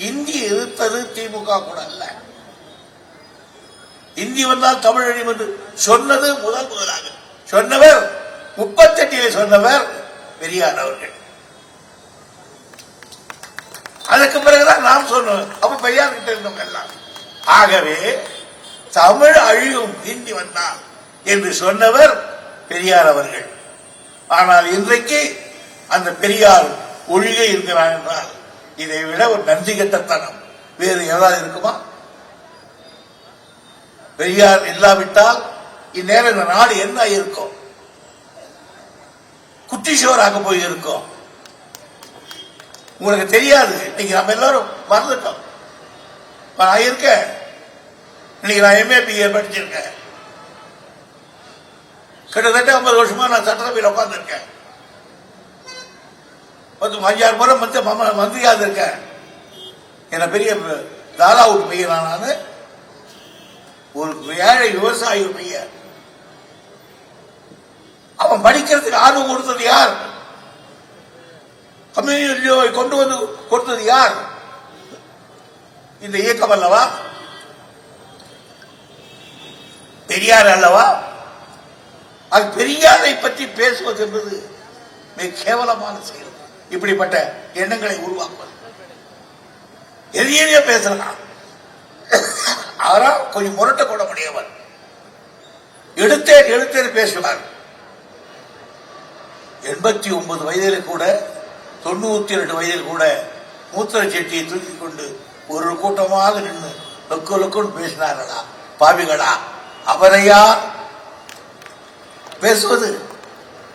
இந்தி எதிர்த்தது திமுக கூட அல்ல. இந்தி வந்தால் தமிழ் அழியும் என்று சொன்னது முதலாக சொன்னவர் 38 சொன்னவர் பெரியார் அவர்கள். அதுக்கு பிறகுதான் நாம் சொன்னோம். அப்ப பெரியார் கிட்ட இருந்தவங்க எல்லாம். ஆகவே தமிழ் அழியும் ஹிந்தி வந்தால் என்று சொன்னவர் பெரியார் அவர்கள். ஆனால் இன்றைக்கு அந்த பெரியார் ஒழிகை இருக்கிறார் என்றால் இதை விட ஒரு நன்றி கெட்டத்தனம் வேறு ஏதாவது இருக்குமா? பெரியார் இல்லாவிட்டால் இந்நேரம் இந்த நாடு என்ன இருக்கும்? குட்டிச்சோராக போய் இருக்கும். உங்களுக்கு தெரியாது. நீங்க நம்ம எல்லாரும் மறந்துட்டோம். நான் இருக்கேன். இன்னைக்கு நான் MA BA படிச்சிருக்கேன். கிட்டத்தட்ட 50 வருஷமா நான் சட்டசபையில் உட்கார்ந்து இருக்கேன். 5-6 முறை மந்திரியாக இருக்கேன். என்ன பெரிய தாராவுக்கு பையன் நான். ஒரு ஏழை விவசாயி பையன். அவன் படிக்கிறதுக்கு ஆர்வம் கொடுத்தது யார்? கம்யூனிஸ்டை கொண்டு வந்து கொடுத்தது யார்? இந்த இயக்கம் அல்லவா? பெரியார் அல்லவா? அது பெரியாரை பற்றி பேசுவது என்பது மிக கேவலமான செயல். இப்படிப்பட்ட எண்ணங்களை உருவாக்குவது எதையே பேசலாம். அவரால் கொஞ்சம் முரட்ட கூட முடியவர். எடுத்தேன் பேசுவார். 89 வயதில் கூட 92 வயதில் கூட மூத்திர செட்டியை தூக்கி கொண்டு ஒரு கூட்டமாக நின்று லொக்குன்னு பேசினார்களா? பாவிகளா? அவரையா பேசுவது?